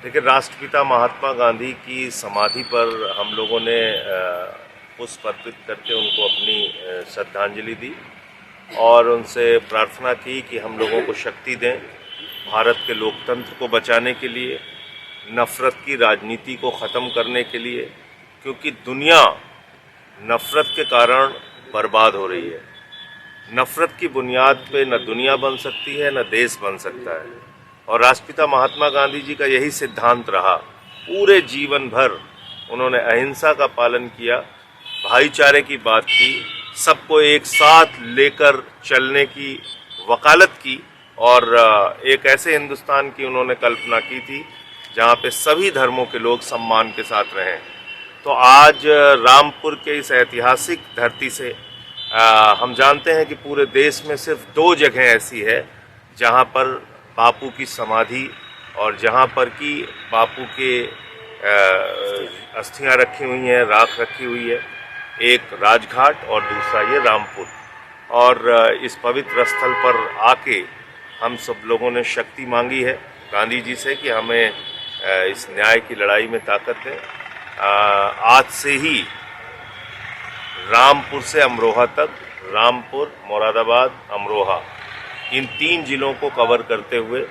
देखिए, राष्ट्रपिता महात्मा गांधी की समाधि पर हम लोगों ने पुष्प अर्पित करके उनको अपनी श्रद्धांजलि दी और उनसे प्रार्थना की कि हम लोगों को शक्ति दें भारत के लोकतंत्र को बचाने के लिए, नफ़रत की राजनीति को ख़त्म करने के लिए, क्योंकि दुनिया नफ़रत के कारण बर्बाद हो रही है। नफ़रत की बुनियाद पे न दुनिया बन सकती है, न देश बन सकता है। और राष्ट्रपिता महात्मा गांधी जी का यही सिद्धांत रहा। पूरे जीवन भर उन्होंने अहिंसा का पालन किया, भाईचारे की बात की, सबको एक साथ लेकर चलने की वकालत की और एक ऐसे हिंदुस्तान की उन्होंने कल्पना की थी जहाँ पे सभी धर्मों के लोग सम्मान के साथ रहें। तो आज रामपुर के इस ऐतिहासिक धरती से हम जानते हैं कि पूरे देश में सिर्फ 2 जगह ऐसी है जहाँ पर बापू की समाधि और जहाँ पर कि बापू के अस्थियां रखी हुई हैं, राख रखी हुई है। एक राजघाट और दूसरा ये रामपुर। और इस पवित्र स्थल पर आके हम सब लोगों ने शक्ति मांगी है गांधी जी से कि हमें इस न्याय की लड़ाई में ताकत दें। आज से ही रामपुर से अमरोहा तक, रामपुर, मुरादाबाद, अमरोहा, इन 3 जिलों को कवर करते हुए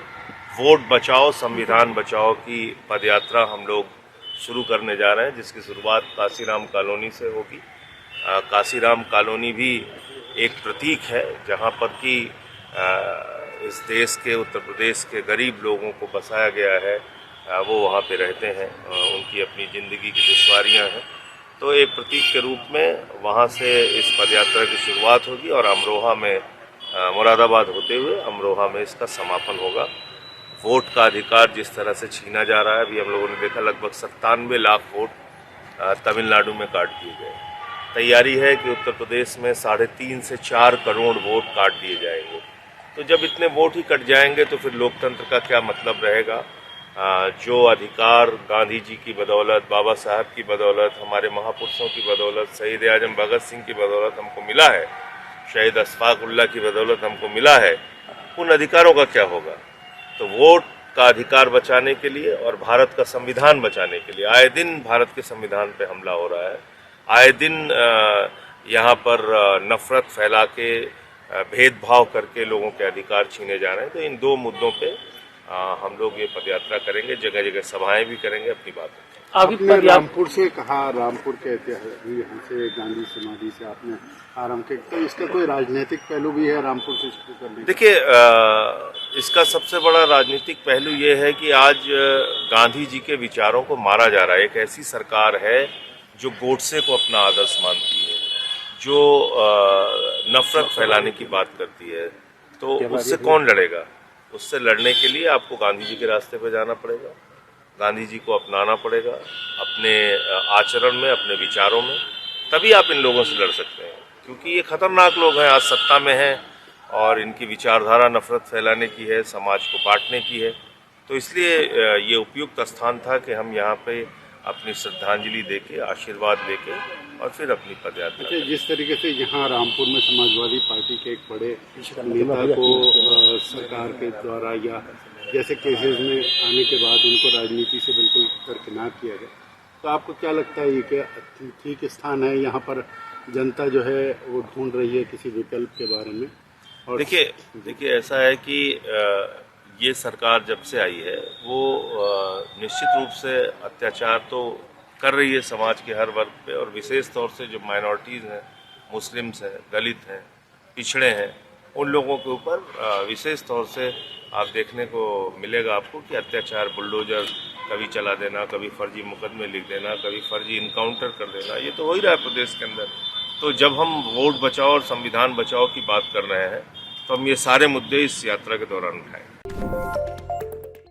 वोट बचाओ संविधान बचाओ की पदयात्रा हम लोग शुरू करने जा रहे हैं, जिसकी शुरुआत काशीराम कॉलोनी से होगी। काशीराम कॉलोनी भी एक प्रतीक है जहां पर कि इस देश के, उत्तर प्रदेश के गरीब लोगों को बसाया गया है। वो वहाँ पे रहते हैं, उनकी अपनी ज़िंदगी की दुश्वारियाँ हैं। तो एक प्रतीक के रूप में वहाँ से इस पदयात्रा की शुरुआत होगी और अमरोहा में, मुरादाबाद होते हुए अमरोहा में इसका समापन होगा। वोट का अधिकार जिस तरह से छीना जा रहा है, अभी हम लोगों ने देखा लगभग 97 लाख वोट तमिलनाडु में काट दिए गए। तैयारी है कि उत्तर प्रदेश में 3.5 से 4 करोड़ वोट काट दिए जाएंगे। तो जब इतने वोट ही कट जाएंगे तो फिर लोकतंत्र का क्या मतलब रहेगा। जो अधिकार गांधी जी की बदौलत, बाबा साहब की बदौलत, हमारे महापुरुषों की बदौलत, शहीद आजम भगत सिंह की बदौलत हमको मिला है, शहीद अशफाक उल्लाह की बदौलत हमको मिला है, उन अधिकारों का क्या होगा। तो वोट का अधिकार बचाने के लिए और भारत का संविधान बचाने के लिए आए दिन भारत के संविधान पे हमला हो रहा है। आए दिन यहाँ पर नफरत फैला के, भेदभाव करके लोगों के अधिकार छीने जा रहे हैं। तो इन 2 मुद्दों पे हम लोग ये पदयात्रा करेंगे, जगह जगह सभाएं भी करेंगे, अपनी बात रखेंगे। आपने रामपुर से कहा, रामपुर के ऐतिहासिक यहाँ से गांधी समाधि से आपने आरंभ किया, तो इसका कोई राजनीतिक पहलू भी है रामपुर से शुरू करने? देखिए, इसका सबसे बड़ा राजनीतिक पहलू ये है कि आज गांधी जी के विचारों को मारा जा रहा है। एक ऐसी सरकार है जो गोडसे को अपना आदर्श मानती है, जो नफरत फैलाने की बात करती है। तो उससे कौन लड़ेगा? उससे लड़ने के लिए आपको गांधी जी के रास्ते पर जाना पड़ेगा, गांधी जी को अपनाना पड़ेगा अपने आचरण में, अपने विचारों में। तभी आप इन लोगों से लड़ सकते हैं, क्योंकि ये खतरनाक लोग हैं, आज सत्ता में हैं और इनकी विचारधारा नफरत फैलाने की है, समाज को बांटने की है। तो इसलिए ये उपयुक्त स्थान था कि हम यहाँ पे अपनी श्रद्धांजलि देके, आशीर्वाद लेके और फिर अपनी पदयात्रा। अच्छा, जिस तरीके से यहाँ रामपुर में समाजवादी पार्टी के एक बड़े नेता को सरकार के द्वारा या जैसे केसेस में आने के बाद उनको राजनीति से बिल्कुल दरकिनार किया गया, तो आपको क्या लगता है ये क्या ठीक स्थान है? यहाँ पर जनता जो है वो ढूंढ रही है किसी विकल्प के बारे में। और देखिए ऐसा है कि ये सरकार जब से आई है वो निश्चित रूप से अत्याचार तो कर रही है समाज के हर वर्ग पे, और विशेष तौर से जो माइनॉरिटीज़ हैं, मुस्लिम्स हैं, दलित हैं, पिछड़े हैं, उन लोगों के ऊपर विशेष तौर से आप देखने को मिलेगा आपको कि अत्याचार, बुलडोजर कभी चला देना, कभी फर्जी मुकदमे लिख देना, कभी फर्जी इनकाउंटर कर देना, ये तो हो ही रहा है प्रदेश के अंदर। तो जब हम वोट बचाओ और संविधान बचाओ की बात कर रहे हैं तो हम ये सारे मुद्दे इस यात्रा के दौरान उठाएंगे।